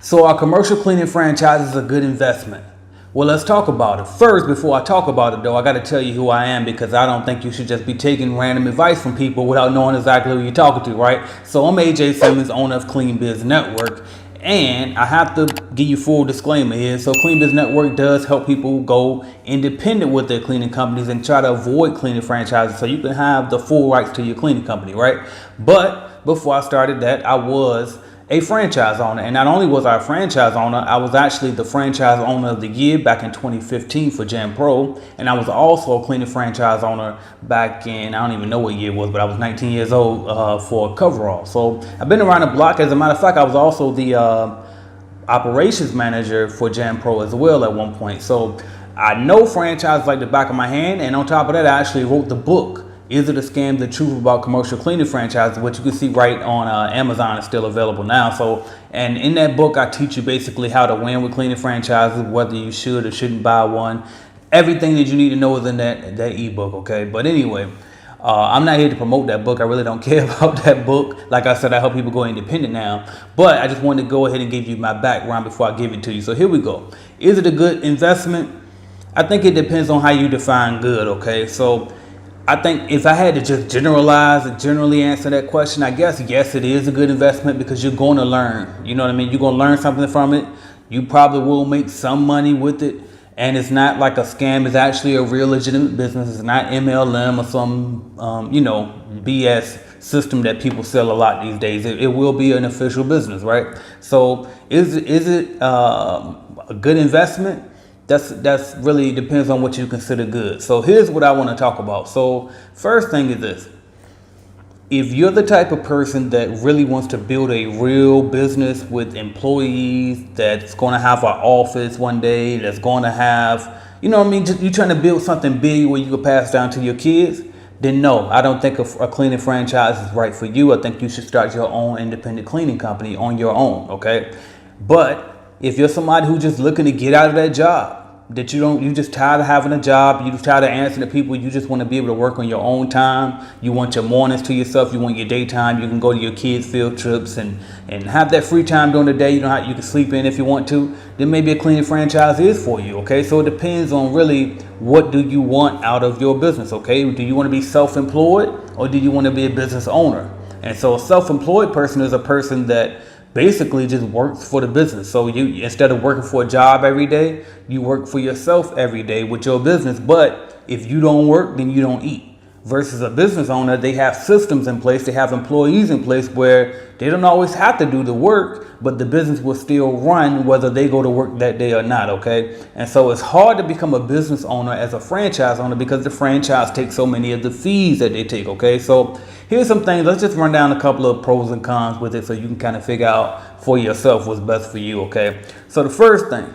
So our commercial cleaning franchise is a good investment. Well, let's talk about it. First, before I talk about it though, I got to tell you who I am because I don't think you should just be taking random advice from people without knowing exactly who you're talking to, right? So I'm AJ Simmons, owner of Clean Biz Network, and I have to give you full disclaimer here. So Clean Biz Network does help people go independent with their cleaning companies and try to avoid cleaning franchises so you can have the full rights to your cleaning company, right? But before I started that, I was a franchise owner, and not only was I a franchise owner, I was actually the franchise owner of the year back in 2015 for JanPro, and I was also a cleaning franchise owner back in, I don't even know what year it was, but I was 19 years old for Coverall. So I've been around the block. As a matter of fact, I was also the operations manager for JanPro as well at one point. So I know franchise like the back of my hand, and on top of that, I actually wrote the book, Is It a Scam? The Truth About Commercial Cleaning Franchises, which you can see right on Amazon. It's still available now. So, and in that book, I teach you basically how to win with cleaning franchises, whether you should or shouldn't buy one. Everything that you need to know is in that ebook, okay? But anyway, I'm not here to promote that book. I really don't care about that book. Like I said, I help people go independent now. But I just wanted to go ahead and give you my background before I give it to you. So here we go. Is it a good investment? I think it depends on how you define good, okay? So I think if I had to just generalize and generally answer that question, I guess, yes, it is a good investment because you're going to learn. You know what I mean? You're going to learn something from it. You probably will make some money with it. And it's not like a scam. It's actually a real legitimate business. It's not MLM or some, BS system that people sell a lot these days. It will be an official business, right? So is it a good investment? That's really depends on what you consider good. So here's what I want to talk about. So first thing is this. If you're the type of person that really wants to build a real business with employees, that's going to have an office one day, that's going to have, you know what I mean, just, you're trying to build something big where you can pass down to your kids, then no, I don't think a cleaning franchise is right for you. I think you should start your own independent cleaning company on your own, okay? But if you're somebody who's just looking to get out of that job, that you just tired of having a job, you just tired of answering to people, you just want to be able to work on your own time, you want your mornings to yourself, you want your daytime, you can go to your kids' field trips and have that free time during the day, you can sleep in if you want to, then maybe a cleaning franchise is for you, okay? So it depends on really what do you want out of your business, okay? Do you want to be self-employed or do you want to be a business owner? And so a self-employed person is a person that basically just works for the business. So you, instead of working for a job every day, you work for yourself every day with your business. But if you don't work, then you don't eat. Versus a business owner, they have systems in place, they have employees in place where they don't always have to do the work, but the business will still run whether they go to work that day or not, okay? And so it's hard to become a business owner as a franchise owner because the franchise takes so many of the fees that they take, okay? So here's some things. Let's just run down a couple of pros and cons with it so you can kind of figure out for yourself what's best for you, okay? So the first thing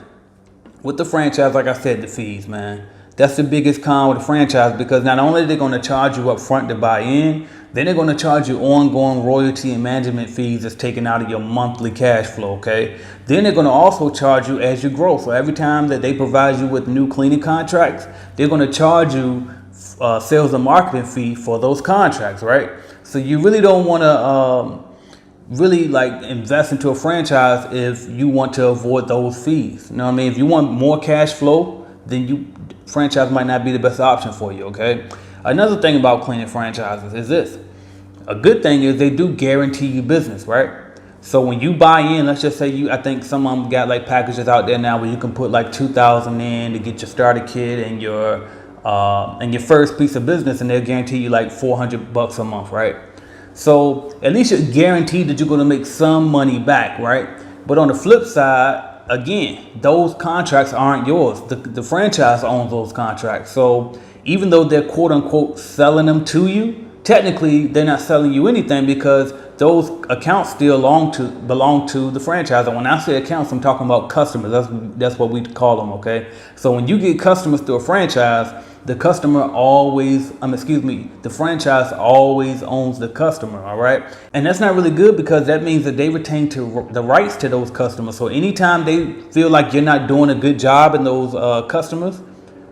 with the franchise, like I said, the fees, man. That's the biggest con with the franchise because not only are they going to charge you up front to buy in, then they're going to charge you ongoing royalty and management fees that's taken out of your monthly cash flow, okay? Then they're going to also charge you as you grow. So every time that they provide you with new cleaning contracts, they're going to charge you sales and marketing fee for those contracts, right? So you really don't want to really like invest into a franchise if you want to avoid those fees. You know what I mean? If you want more cash flow, then franchise might not be the best option for you, okay? Another thing about cleaning franchises is this. A good thing is they do guarantee you business, right? So when you buy in, let's just say I think some of them got like packages out there now where you can put like $2,000 in to get your starter kit and your first piece of business, and they'll guarantee you like $400 a month, right? So at least you're guaranteed that you're going to make some money back, right? But on the flip side, again, those contracts aren't yours. The franchise owns those contracts. So even though they're quote unquote selling them to you, technically they're not selling you anything because those accounts still belong to the franchise. And when I say accounts, I'm talking about customers. That's what we call them, okay? So when you get customers through a franchise, the franchise always owns the customer, all right? And that's not really good because that means that they retain the rights to those customers. So anytime they feel like you're not doing a good job in those customers,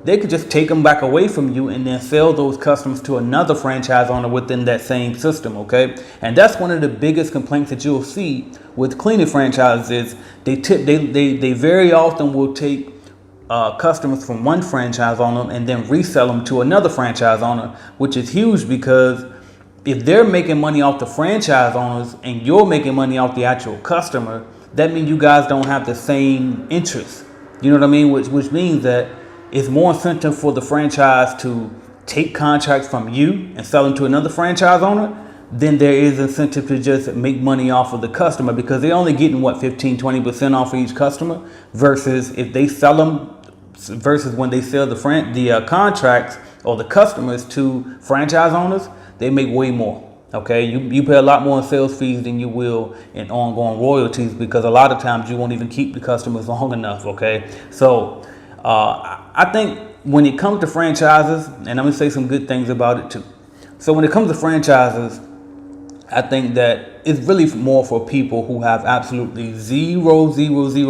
they could just take them back away from you and then sell those customers to another franchise owner within that same system, okay? And that's one of the biggest complaints that you'll see with cleaning franchises. They very often will take customers from one franchise owner and then resell them to another franchise owner, which is huge, because if they're making money off the franchise owners and you're making money off the actual customer, that means you guys don't have the same interest. You know what I mean? Which means that it's more incentive for the franchise to take contracts from you and sell them to another franchise owner than there is incentive to just make money off of the customer, because they're only getting what, 15-20% off of each customer, versus if they sell them, versus when they sell the contracts or the customers to franchise owners, they make way more. Okay, you pay a lot more in sales fees than you will in ongoing royalties, because a lot of times you won't even keep the customers long enough. Okay, so I think when it comes to franchises, and I'm gonna say some good things about it too. So when it comes to franchises, I think that it's really more for people who have absolutely zero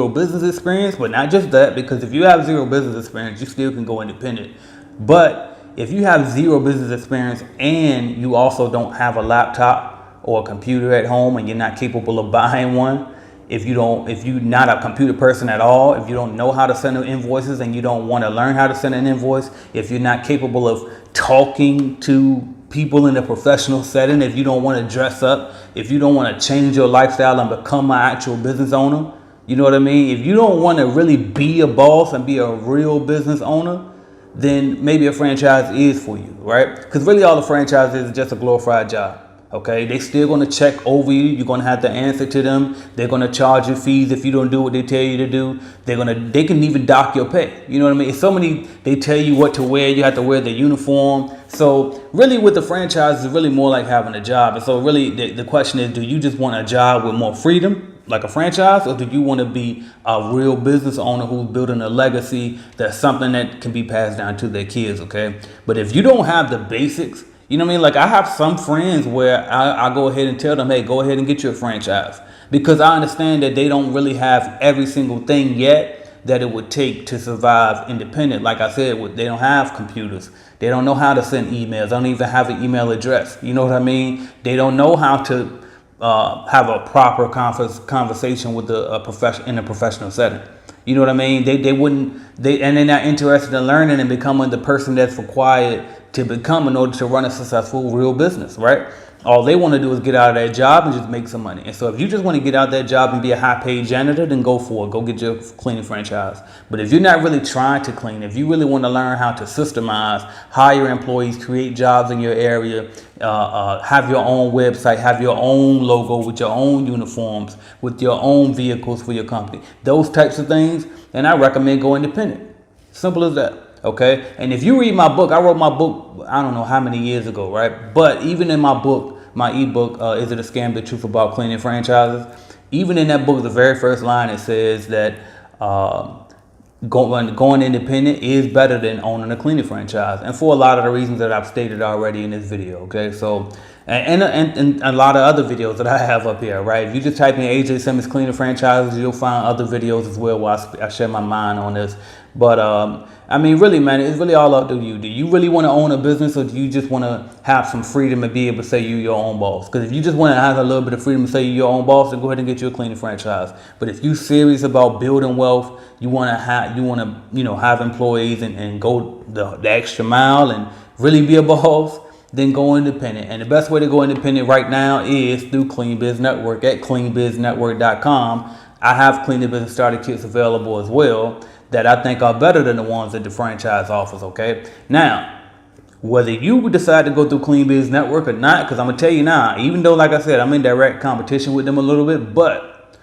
business experience. But not just that, because if you have zero business experience, you still can go independent. But if you have zero business experience and you also don't have a laptop or a computer at home and you're not capable of buying one, if you're not a computer person at all, if you don't know how to send invoices and you don't want to learn how to send an invoice, if you're not capable of talking to people in a professional setting, if you don't want to dress up, if you don't want to change your lifestyle and become an actual business owner, you know what I mean? If you don't want to really be a boss and be a real business owner, then maybe a franchise is for you, right? Because really all the franchises is just a glorified job. Okay, they still going to check over you. You're going to have to answer to them. They're going to charge you fees if you don't do what they tell you to do. They can even dock your pay. You know what I mean? It's so many, they tell you what to wear. You have to wear the uniform. So really with the franchise, it's really more like having a job. And so really the question is, do you just want a job with more freedom, like a franchise, or do you want to be a real business owner who's building a legacy that's something that can be passed down to their kids, okay? But if you don't have the basics, you know what I mean? Like I have some friends where I go ahead and tell them, hey, go ahead and get your franchise, because I understand that they don't really have every single thing yet that it would take to survive independent. Like I said, they don't have computers. They don't know how to send emails. They don't even have an email address. You know what I mean? They don't know how to have a proper conversation with in a professional setting. You know what I mean? And they're not interested in learning and becoming the person that's required to become in order to run a successful real business, right? All they want to do is get out of that job and just make some money. And so if you just want to get out of that job and be a high-paid janitor, then go for it. Go get your cleaning franchise. But if you're not really trying to clean, if you really want to learn how to systemize, hire employees, create jobs in your area, have your own website, have your own logo with your own uniforms, with your own vehicles for your company, those types of things, then I recommend go independent. Simple as that. Okay, and if you read my book, I wrote my book, I don't know how many years ago, right? But even in my book, my ebook, Is It a Scam? The Truth About Cleaning Franchises? Even in that book, the very first line, it says that going independent is better than owning a cleaning franchise. And for a lot of the reasons that I've stated already in this video, okay? So, and a lot of other videos that I have up here, right? If you just type in AJ Simmons Cleaning Franchises, you'll find other videos as well where I share my mind on this. But I mean, really, man, it's really all up to you. Do you really want to own a business, or do you just want to have some freedom and be able to say you're your own boss? Because if you just want to have a little bit of freedom to say you're your own boss, then go ahead and get you a cleaning franchise. But if you're serious about building wealth, you want to have employees and go the extra mile and really be a boss, then go independent. And the best way to go independent right now is through Clean Biz Network at cleanbiznetwork.com. I have Clean Business Starter Kits available as well that I think are better than the ones that the franchise offers, okay? Now, whether you decide to go through Clean Biz Network or not, because I'm going to tell you now, even though, like I said, I'm in direct competition with them a little bit, but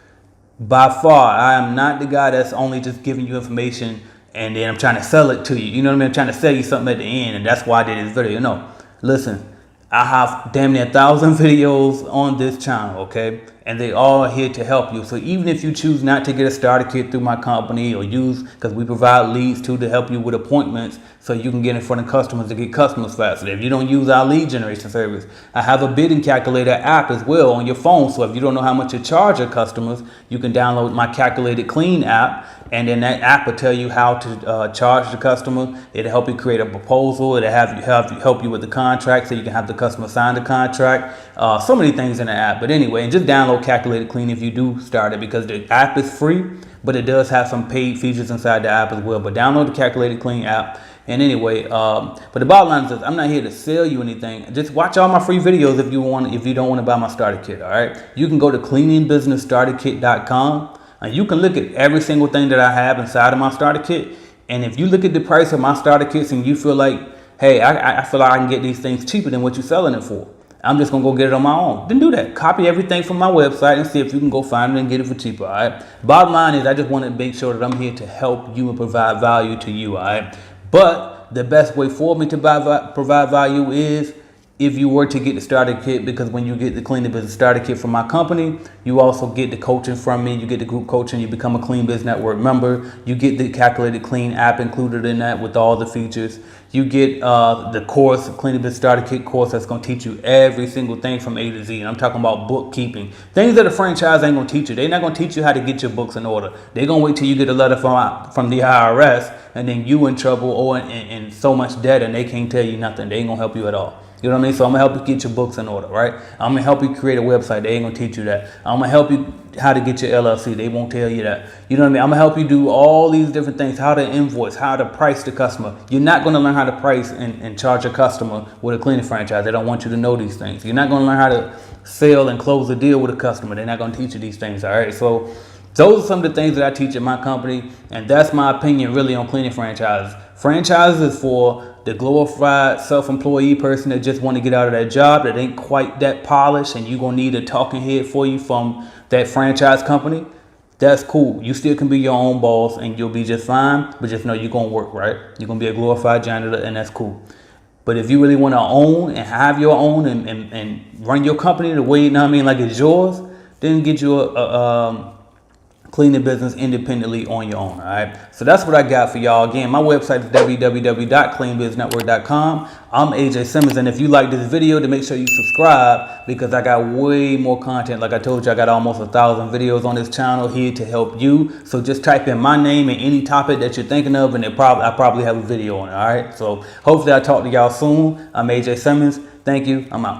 by far, I am not the guy that's only just giving you information and then I'm trying to sell it to you. You know what I mean? I'm trying to sell you something at the end, and that's why I did this video. No, listen, I have damn near 1,000 videos on this channel, okay? and they all here to help you. So even if you choose not to get a starter kit through my company or use, because we provide leads too to help you with appointments so you can get in front of customers to get customers faster. If you don't use our lead generation service, I have a bidding calculator app as well on your phone. So if you don't know how much to charge your customers, you can download my Calculated Clean app, and then that app will tell you how to charge the customer. It'll help you create a proposal. It'll help you with the contract so you can have the customer sign the contract. So many things in the app. But anyway, and just download Calculated Clean if you do start it, because the app is free, but it does have some paid features inside the app as well. But download the Calculated Clean app. And anyway, but the bottom line is this: I'm not here to sell you anything. Just watch all my free videos if you don't want to buy my starter kit. All right, you can go to cleaningbusinessstarterkit.com. and you can look at every single thing that I have inside of my starter kit. And if you look at the price of my starter kits and you feel like, hey, I feel like I can get these things cheaper than what you're selling it for, I'm just gonna go get it on my own. Then do that. Copy everything from my website and see if you can go find it and get it for cheaper. All right. Bottom line is, I just want to make sure that I'm here to help you and provide value to you. All right. But the best way for me to provide value is if you were to get the starter kit, because when you get the Clean Business Starter Kit from my company, you also get the coaching from me. You get the group coaching. You become a Clean Biz Network member. You get the Calculated Clean app included in that with all the features. You get the course, Clean Business Starter Kit course, that's going to teach you every single thing from A to Z. And I'm talking about bookkeeping. Things that a franchise ain't going to teach you. They're not going to teach you how to get your books in order. They're going to wait till you get a letter from the IRS, and then you in trouble or in so much debt, and they can't tell you nothing. They ain't going to help you at all. You know what I mean? So I'm going to help you get your books in order, right? I'm going to help you create a website. They ain't going to teach you that. I'm going to help you how to get your LLC. They won't tell you that. You know what I mean? I'm going to help you do all these different things, how to invoice, how to price the customer. You're not going to learn how to price and charge a customer with a cleaning franchise. They don't want you to know these things. You're not going to learn how to sell and close a deal with a customer. They're not going to teach you these things, all right? So those are some of the things that I teach at my company, and that's my opinion really on cleaning franchises. Franchises is for the glorified self-employed person that just want to get out of that job that ain't quite that polished, and you're going to need a talking head for you from that franchise company. That's cool. You still can be your own boss and you'll be just fine, but just know you're going to work, right? You're going to be a glorified janitor, and that's cool. But if you really want to own and have your own and run your company the way, you know what I mean, like it's yours, then get you a cleaning business independently on your own. All right. So that's what I got for y'all. Again, my website is www.cleanbiznetwork.com. I'm AJ Simmons, and if you like this video, then make sure you subscribe, because I got way more content. Like I told you, I got almost 1,000 videos on this channel here to help you. So just type in my name and any topic that you're thinking of, and I probably have a video on it. All right. So hopefully I talk to y'all soon. I'm AJ Simmons. Thank you. I'm out.